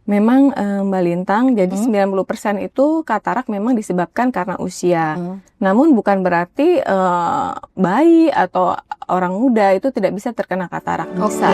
Memang Mbak Lintang, jadi Hmm. 90% itu katarak memang disebabkan karena usia. Hmm. Namun bukan berarti bayi atau orang muda itu tidak bisa terkena katarak. Bisa.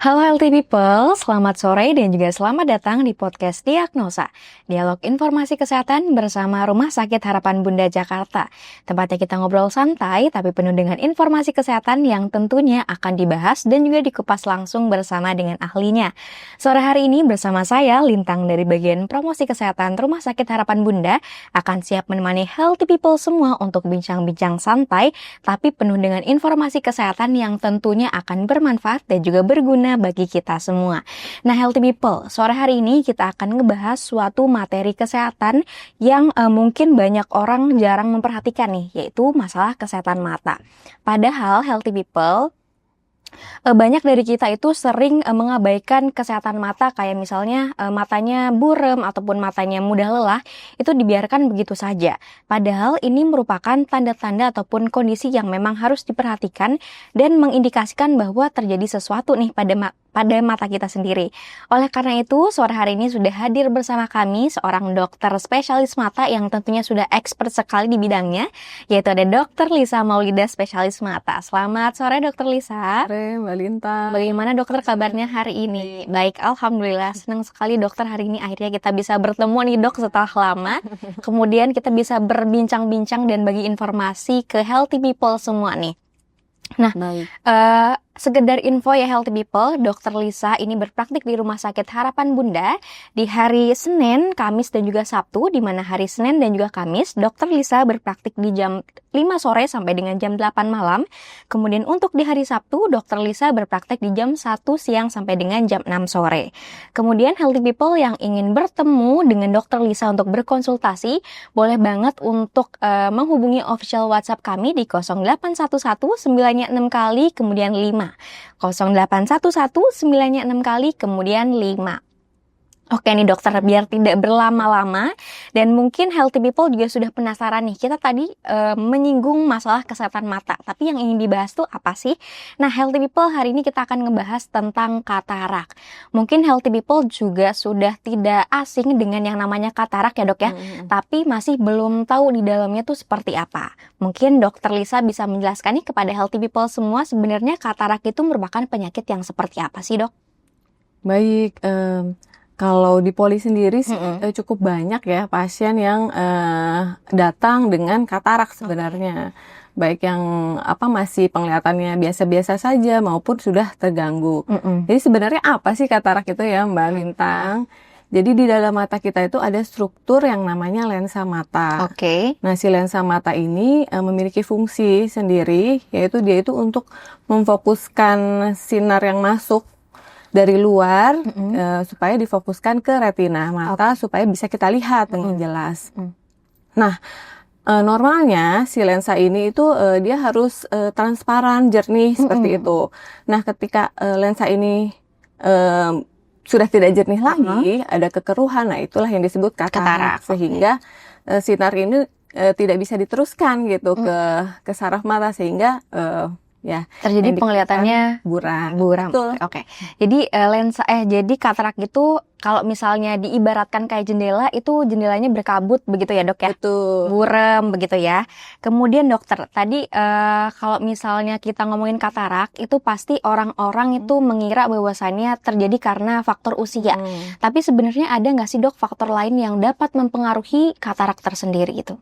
Halo Healthy People, selamat sore dan juga selamat datang di podcast Diagnosa, dialog informasi kesehatan bersama Rumah Sakit Harapan Bunda Jakarta. Tempatnya kita ngobrol santai tapi penuh dengan informasi kesehatan yang tentunya akan dibahas dan juga dikupas langsung bersama dengan ahlinya. Sore hari ini bersama saya, Lintang dari bagian promosi kesehatan Rumah Sakit Harapan Bunda, akan siap menemani Healthy People semua untuk bincang-bincang santai tapi penuh dengan informasi kesehatan yang tentunya akan bermanfaat dan juga berguna bagi kita semua. Nah, Healthy People, sore hari ini kita akan ngebahas suatu materi kesehatan yang mungkin banyak orang jarang memperhatikan nih, yaitu masalah kesehatan mata. Padahal Healthy People, banyak dari kita itu sering mengabaikan kesehatan mata, kayak misalnya matanya buram ataupun matanya mudah lelah, itu dibiarkan begitu saja. Padahal ini merupakan tanda-tanda ataupun kondisi yang memang harus diperhatikan dan mengindikasikan bahwa terjadi sesuatu nih pada mata kita sendiri. Oleh karena itu, sore hari ini sudah hadir bersama kami seorang dokter spesialis mata yang tentunya sudah expert sekali di bidangnya, yaitu ada Dr. Lisa Maulida, spesialis mata. Selamat sore Dr. Lisa. Sore Mbak Lintang. Bagaimana dokter kabarnya hari ini? Baik, alhamdulillah. Senang sekali dokter hari ini akhirnya kita bisa bertemu nih dok setelah lama. Kemudian kita bisa berbincang-bincang dan bagi informasi ke Healthy People semua nih. Nah, Baik. Sekedar info ya Healthy People, Dr. Lisa ini berpraktik di Rumah Sakit Harapan Bunda di hari Senin, Kamis, dan juga Sabtu, di mana hari Senin dan juga Kamis, Dr. Lisa berpraktik di jam 5 sore sampai dengan jam 8 malam. Kemudian untuk di hari Sabtu, Dr. Lisa berpraktik di jam 1 siang sampai dengan jam 6 sore. Kemudian Healthy People yang ingin bertemu dengan Dr. Lisa untuk berkonsultasi, boleh banget untuk menghubungi official WhatsApp kami di 0811 9-nya 6 kali, kemudian 5. 0811 9-nya 6 kali, kemudian 5. Oke nih dokter, biar tidak berlama-lama dan mungkin Healthy People juga sudah penasaran nih, kita tadi menyinggung masalah kesehatan mata, tapi yang ingin dibahas tuh apa sih? Nah, Healthy People hari ini kita akan ngebahas tentang katarak. Mungkin Healthy People juga sudah tidak asing dengan yang namanya katarak ya dok ya, tapi masih belum tahu di dalamnya tuh seperti apa. Mungkin Dokter Lisa bisa menjelaskan nih kepada Healthy People semua, sebenarnya katarak itu merupakan penyakit yang seperti apa sih dok? Baik, kalau di Poli sendiri sih cukup banyak ya pasien yang datang dengan katarak sebenarnya. Baik yang masih penglihatannya biasa-biasa saja maupun sudah terganggu. Jadi sebenarnya apa sih katarak itu ya Mbak Lintang? Jadi di dalam mata kita itu ada struktur yang namanya lensa mata. Oke. Nah, si lensa mata ini memiliki fungsi sendiri, yaitu dia itu untuk memfokuskan sinar yang masuk dari luar supaya difokuskan ke retina mata supaya bisa kita lihat dengan jelas. Nah, normalnya si lensa ini itu dia harus transparan, jernih seperti itu. Nah, ketika lensa ini sudah tidak jernih lagi, ada kekeruhan, nah itulah yang disebut katarak. Sehingga sinar ini tidak bisa diteruskan gitu ke saraf mata sehingga ya terjadi penglihatannya buram. Betul. Oke. Jadi jadi katarak itu kalau misalnya diibaratkan kayak jendela, itu jendelanya berkabut begitu ya dok ya? Betul. Buram begitu ya. Kemudian dokter, tadi kalau misalnya kita ngomongin katarak, itu pasti orang-orang itu mengira bahwasannya terjadi karena faktor usia. Tapi sebenarnya ada nggak sih dok faktor lain yang dapat mempengaruhi katarak tersendiri itu?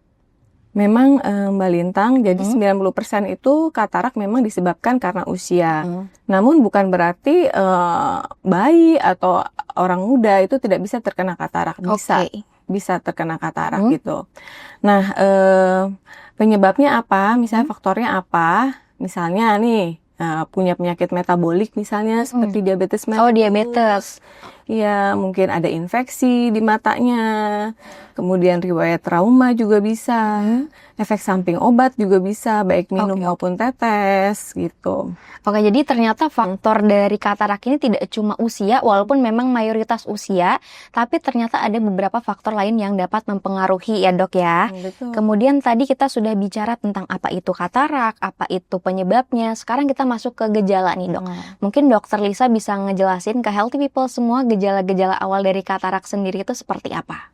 Memang Mbak Lintang, jadi 90% itu katarak memang disebabkan karena usia. Namun bukan berarti bayi atau orang muda itu tidak bisa terkena katarak. Bisa terkena katarak gitu. Nah, penyebabnya apa? Misalnya faktornya apa? Misalnya nih, punya penyakit metabolik misalnya seperti diabetes mellitus. Oh, diabetes. Iya, mungkin ada infeksi di matanya, kemudian riwayat trauma juga bisa. efek samping obat juga bisa, baik minum Oke. maupun tetes gitu. Oke, jadi ternyata faktor dari katarak ini tidak cuma usia, walaupun memang mayoritas usia, tapi ternyata ada beberapa faktor lain yang dapat mempengaruhi ya dok ya. Betul. Kemudian tadi kita sudah bicara tentang apa itu katarak, apa itu penyebabnya. Sekarang kita masuk ke gejala nih dok. Mungkin dokter Lisa bisa ngejelasin ke healthy people semua gejala-gejala awal dari katarak sendiri itu seperti apa?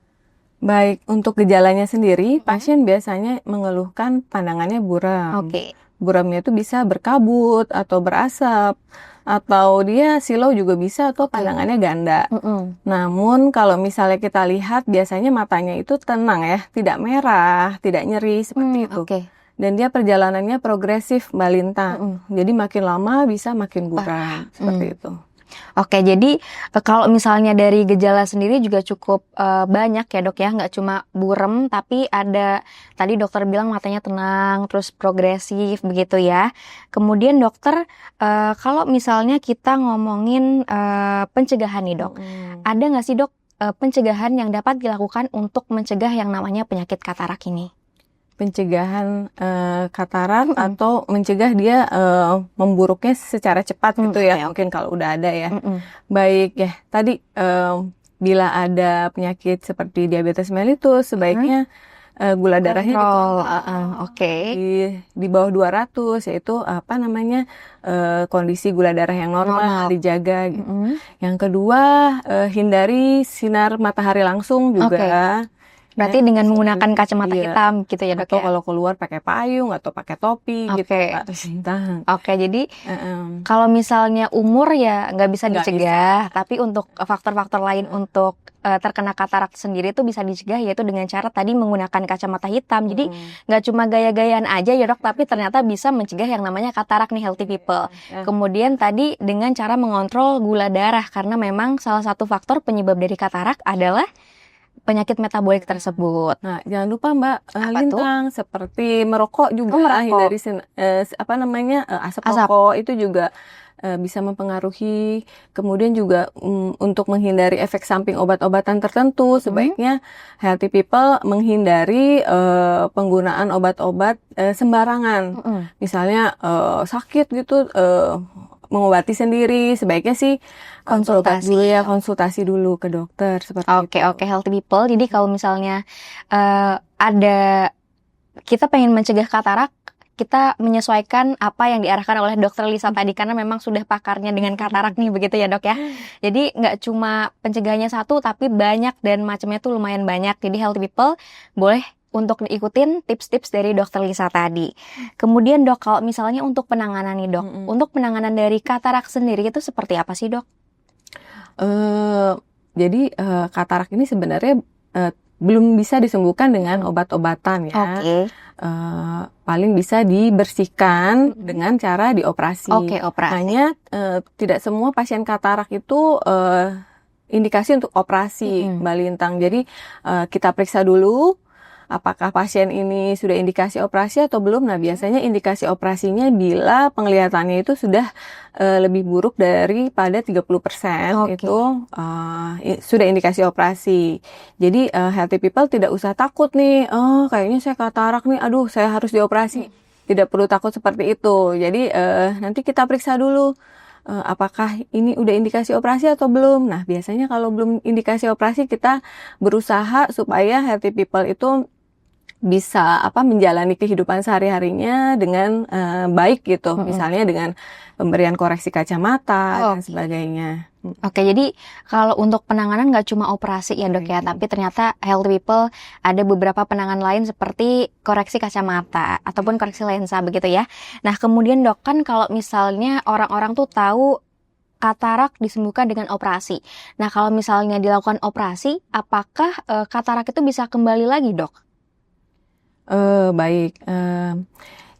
Baik, untuk gejalanya sendiri, pasien biasanya mengeluhkan pandangannya buram. Oke. Buramnya itu bisa berkabut atau berasap, atau dia silau juga bisa, atau pandangannya ganda. Namun kalau misalnya kita lihat, biasanya matanya itu tenang ya, tidak merah, tidak nyeri seperti itu. Oke. Dan dia perjalanannya progresif, Mbak Lintang. Jadi makin lama bisa makin buram, seperti itu. Oke, jadi kalau misalnya dari gejala sendiri juga cukup banyak ya dok ya, nggak cuma burem, tapi ada tadi dokter bilang matanya tenang, terus progresif begitu ya. Kemudian dokter, kalau misalnya kita ngomongin pencegahan nih dok, ada nggak sih dok pencegahan yang dapat dilakukan untuk mencegah yang namanya penyakit katarak ini? Pencegahan katarak atau mencegah dia memburuknya secara cepat gitu ya, mungkin kalau udah ada ya. Baik ya, tadi bila ada penyakit seperti diabetes mellitus, sebaiknya gula darahnya dikontrol. Di bawah 200, yaitu kondisi gula darah yang normal dijaga gitu. Yang kedua, hindari sinar matahari langsung juga. Berarti dengan menggunakan kacamata hitam gitu ya dok atau ya? kalau keluar pakai payung atau pakai topi gitu. Oke, jadi kalau misalnya umur ya nggak bisa dicegah, tapi untuk faktor-faktor lain untuk terkena katarak sendiri itu bisa dicegah, yaitu dengan cara tadi menggunakan kacamata hitam. Jadi nggak cuma gaya-gayaan aja ya dok, tapi ternyata bisa mencegah yang namanya katarak nih healthy people. Kemudian tadi dengan cara mengontrol gula darah, karena memang salah satu faktor penyebab dari katarak adalah penyakit metabolik tersebut. Nah, jangan lupa Mbak Lintang, seperti merokok juga, hindari asap rokok itu juga bisa mempengaruhi. Kemudian juga untuk menghindari efek samping obat-obatan tertentu, sebaiknya healthy people menghindari penggunaan obat-obat sembarangan. Misalnya sakit gitu, mengobati sendiri, sebaiknya sih konsultasi dulu ke dokter seperti itu. Oke, healthy people. Jadi kalau misalnya kita pengen mencegah katarak, kita menyesuaikan apa yang diarahkan oleh dokter Lisa tadi, karena memang sudah pakarnya dengan katarak nih, begitu ya dok ya. Jadi nggak cuma pencegahannya satu, tapi banyak dan macamnya tuh lumayan banyak. Jadi healthy people boleh untuk diikutin tips-tips dari dokter Lisa tadi. Kemudian dok, kalau misalnya untuk penanganan nih dok, untuk penanganan dari katarak sendiri itu seperti apa sih dok? Jadi katarak ini sebenarnya belum bisa disembuhkan dengan obat-obatan ya. Paling bisa dibersihkan dengan cara dioperasi. Hanya tidak semua pasien katarak itu indikasi untuk operasi, Mbak Lintang. Jadi kita periksa dulu apakah pasien ini sudah indikasi operasi atau belum. Nah, biasanya indikasi operasinya bila penglihatannya itu sudah lebih buruk daripada 30%, itu sudah indikasi operasi. Jadi healthy people tidak usah takut nih, kayaknya saya katarak nih, aduh saya harus dioperasi. Tidak perlu takut seperti itu. Jadi nanti kita periksa dulu apakah ini udah indikasi operasi atau belum. Nah, biasanya kalau belum indikasi operasi, kita berusaha supaya healthy people itu bisa menjalani kehidupan sehari-harinya dengan baik gitu. Misalnya dengan pemberian koreksi kacamata dan sebagainya. Oke, jadi kalau untuk penanganan nggak cuma operasi ya dok ya, tapi ternyata healthy people ada beberapa penanganan lain seperti koreksi kacamata ataupun koreksi lensa begitu ya. Nah kemudian dok, kan kalau misalnya orang-orang tuh tahu katarak disembuhkan dengan operasi. Nah kalau misalnya dilakukan operasi, apakah katarak itu bisa kembali lagi dok? Baik.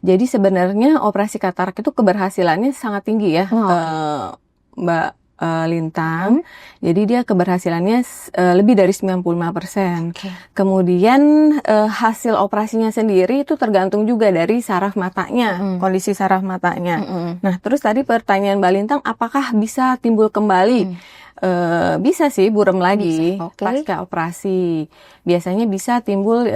Jadi sebenarnya operasi katarak itu keberhasilannya sangat tinggi ya, Mbak Lintang. Jadi dia keberhasilannya lebih dari 95%. Kemudian hasil operasinya sendiri itu tergantung juga dari saraf matanya, kondisi saraf matanya. Nah, terus tadi pertanyaan Mbak Lintang, apakah bisa timbul kembali? Bisa sih buram lagi Bisa, oke. pasca operasi. Biasanya bisa timbul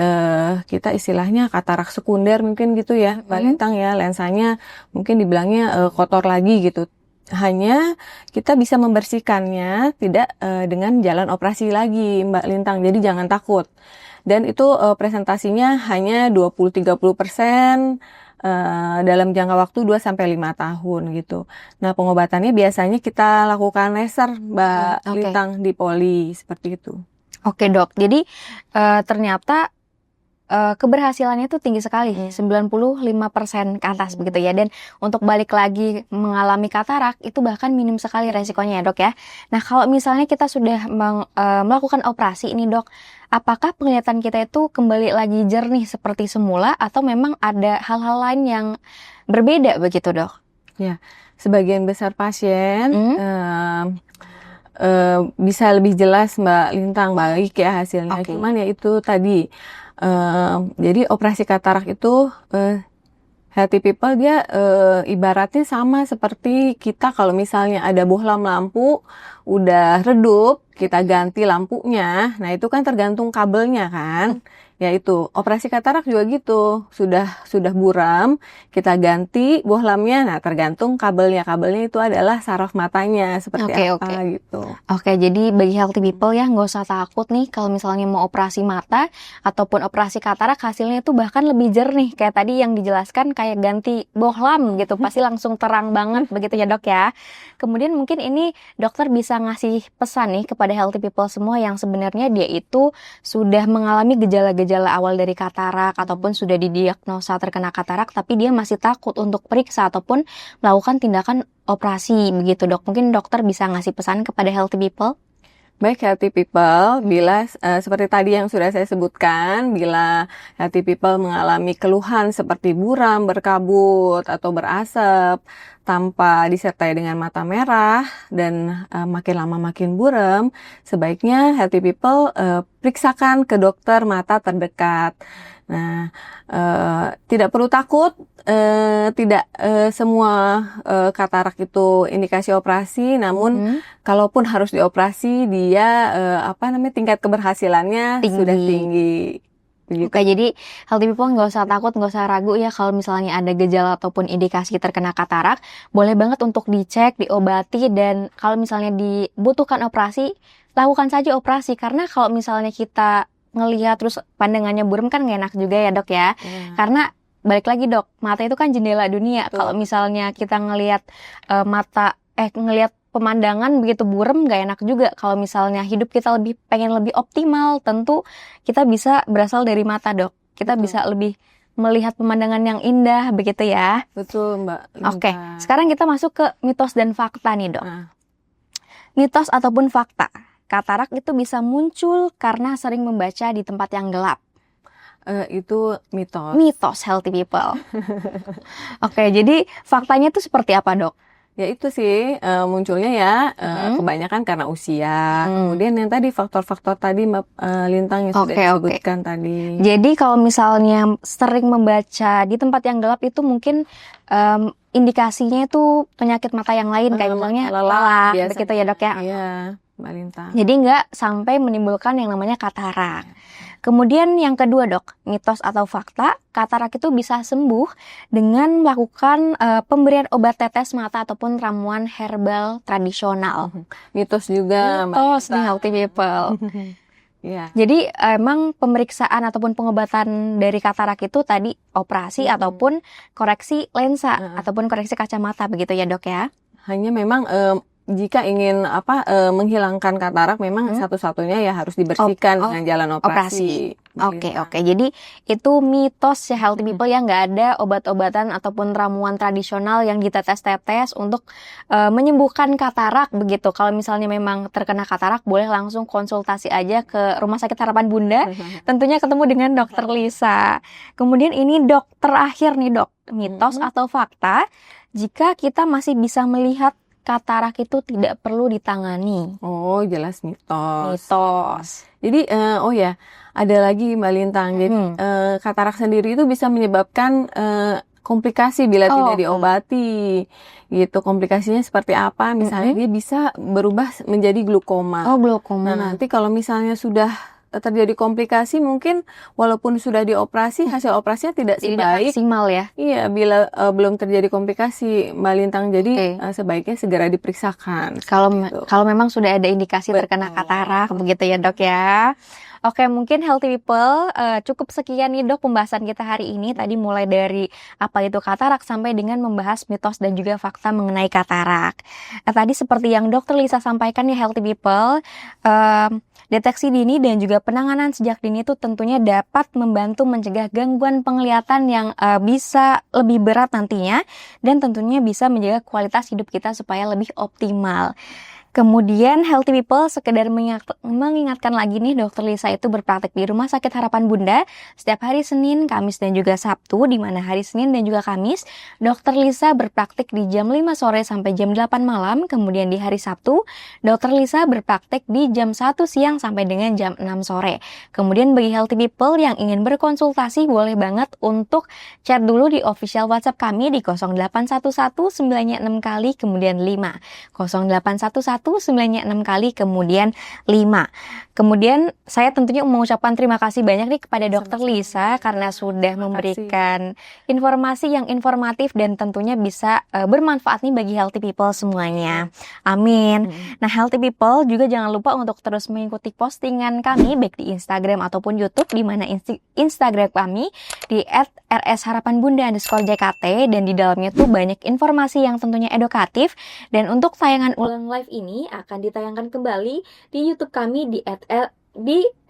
kita istilahnya katarak sekunder mungkin gitu ya, Mbak Lintang ya. Lensanya mungkin dibilangnya kotor lagi gitu. Hanya kita bisa membersihkannya tidak dengan jalan operasi lagi, Mbak Lintang. Jadi jangan takut. Dan itu presentasinya hanya 20-30% dalam jangka waktu 2-5 tahun gitu. Nah, pengobatannya biasanya kita lakukan laser, Mbak Oke. Lintang, di poli seperti itu. Oke dok, jadi ternyata keberhasilannya tuh tinggi sekali, 95% ke atas begitu ya. Dan untuk balik lagi mengalami katarak itu bahkan minim sekali resikonya ya dok ya. Nah kalau misalnya kita sudah melakukan operasi ini dok, apakah penglihatan kita itu kembali lagi jernih seperti semula atau memang ada hal-hal lain yang berbeda begitu dok? Ya, sebagian besar pasien bisa lebih jelas Mbak Lintang, baik ya hasilnya. Oke. Cuman ya itu tadi, jadi operasi katarak itu healthy people dia ibaratnya sama seperti kita kalau misalnya ada bohlam lampu udah redup, kita ganti lampunya. Nah, itu kan tergantung kabelnya kan. Ya itu, operasi katarak juga gitu. Sudah buram, kita ganti bohlamnya. Nah, tergantung kabelnya. Kabelnya itu adalah saraf matanya seperti apa gitu. Oke, jadi bagi healthy people ya nggak usah takut nih kalau misalnya mau operasi mata ataupun operasi katarak hasilnya itu bahkan lebih jernih. Kayak tadi yang dijelaskan kayak ganti bohlam gitu, pasti langsung terang banget begitu ya dok ya. Kemudian mungkin ini dokter bisa ngasih pesan nih kepada healthy people semua yang sebenarnya dia itu sudah mengalami gejala-gejala awal dari katarak ataupun sudah didiagnosa terkena katarak tapi dia masih takut untuk periksa ataupun melakukan tindakan operasi begitu dok. Mungkin dokter bisa ngasih pesan kepada healthy people? Baik healthy people, bila seperti tadi yang sudah saya sebutkan, bila healthy people mengalami keluhan seperti buram, berkabut, atau berasap, tanpa disertai dengan mata merah, dan makin lama makin buram, sebaiknya healthy people periksakan ke dokter mata terdekat. Nah, tidak perlu takut, tidak semua katarak itu indikasi operasi, namun kalaupun harus dioperasi, dia tingkat keberhasilannya sudah tinggi. Begitu. Oke, jadi healthy people nggak usah takut, nggak usah ragu ya kalau misalnya ada gejala ataupun indikasi terkena katarak, boleh banget untuk dicek, diobati, dan kalau misalnya dibutuhkan operasi, lakukan saja operasi. Karena kalau misalnya kita ngelihat terus pandangannya buram kan nggak enak juga ya dok ya. Karena balik lagi dok, mata itu kan jendela dunia. Kalau misalnya kita ngelihat ngelihat pemandangan begitu buram nggak enak juga. Kalau misalnya hidup kita pengen lebih optimal, tentu kita bisa berasal dari mata dok. Kita bisa lebih melihat pemandangan yang indah begitu ya. Betul Mbak. Oke, sekarang kita masuk ke mitos dan fakta nih dok. Mitos ataupun fakta, katarak itu bisa muncul karena sering membaca di tempat yang gelap. Itu mitos. Mitos healthy people. Oke, jadi faktanya itu seperti apa dok? Ya itu sih munculnya ya kebanyakan karena usia. Kemudian yang tadi faktor-faktor tadi Mbak Lintang yang sudah disebutkan tadi. Jadi kalau misalnya sering membaca di tempat yang gelap itu mungkin indikasinya itu penyakit mata yang lain kayak misalnya lelah begitu ya dok ya? Iya, Mbak Lintang. Jadi nggak sampai menimbulkan yang namanya katarak. Kemudian yang kedua dok, mitos atau fakta, katarak itu bisa sembuh dengan melakukan pemberian obat tetes mata ataupun ramuan herbal tradisional. Mitos juga, mitos nih healthy people. Yeah. Jadi emang pemeriksaan ataupun pengobatan dari katarak itu tadi operasi ataupun koreksi lensa ataupun koreksi kacamata begitu ya dok ya? Hanya memang jika ingin menghilangkan katarak memang satu-satunya ya harus dibersihkan dengan jalan operasi. Oke. Jadi itu mitos ya healthy people yang nggak ada obat-obatan ataupun ramuan tradisional yang ditetes-tetes untuk menyembuhkan katarak begitu. Kalau misalnya memang terkena katarak boleh langsung konsultasi aja ke Rumah Sakit Harapan Bunda. Tentunya ketemu dengan Dokter Lisa. Kemudian ini dok terakhir nih dok, mitos atau fakta jika kita masih bisa melihat katarak itu tidak perlu ditangani. Oh, jelas mitos. Jadi, ada lagi Mbak Lintang. Jadi, katarak sendiri itu bisa menyebabkan komplikasi bila tidak Oh, diobati. Gitu, komplikasinya seperti apa? Misalnya dia bisa berubah menjadi glukoma. Oh, Nah, glaukoma. nanti kalau misalnya sudah terjadi komplikasi, mungkin walaupun sudah dioperasi, hasil operasinya tidak Tidak sebaik. maksimal ya. Iya, bila belum terjadi komplikasi, Mbak Lintang. Jadi Oke. sebaiknya segera diperiksakan. Kalau Gitu. kalau memang sudah ada indikasi terkena Betul. katarak begitu ya, Dok ya. Oke, mungkin healthy people cukup sekian nih Dok pembahasan kita hari ini. Tadi mulai dari apa itu katarak sampai dengan membahas mitos dan juga fakta mengenai katarak. Tadi seperti yang Dokter Lisa sampaikan ya healthy people, deteksi dini dan juga penanganan sejak dini itu tentunya dapat membantu mencegah gangguan penglihatan yang bisa lebih berat nantinya dan tentunya bisa menjaga kualitas hidup kita supaya lebih optimal. Kemudian healthy people sekedar mengingatkan lagi nih Dokter Lisa itu berpraktek di Rumah Sakit Harapan Bunda setiap hari Senin, Kamis dan juga Sabtu, di mana hari Senin dan juga Kamis Dokter Lisa berpraktek di jam 5 sore sampai jam 8 malam, kemudian di hari Sabtu Dokter Lisa berpraktek di jam 1 siang sampai dengan jam 6 sore. Kemudian bagi healthy people yang ingin berkonsultasi boleh banget untuk chat dulu di official WhatsApp kami di 0811 96 kali kemudian 5. 0811 906 kali kemudian 5. Kemudian saya tentunya mengucapkan terima kasih banyak nih kepada Dokter Lisa karena sudah memberikan informasi yang informatif dan tentunya bisa bermanfaat nih bagi healthy people semuanya. Amin. Nah, healthy people juga jangan lupa untuk terus mengikuti postingan kami baik di Instagram ataupun YouTube, di mana Instagram kami di @rsharapanbunda_jkt, dan di dalamnya tuh banyak informasi yang tentunya edukatif. Dan untuk tayangan ulang live ini akan ditayangkan kembali di YouTube kami di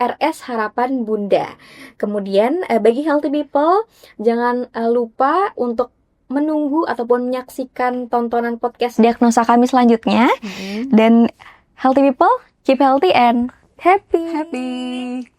RS Harapan Bunda. Kemudian bagi healthy people jangan lupa untuk menunggu ataupun menyaksikan tontonan podcast diagnosa kami selanjutnya. Dan healthy people keep healthy and happy. Happy.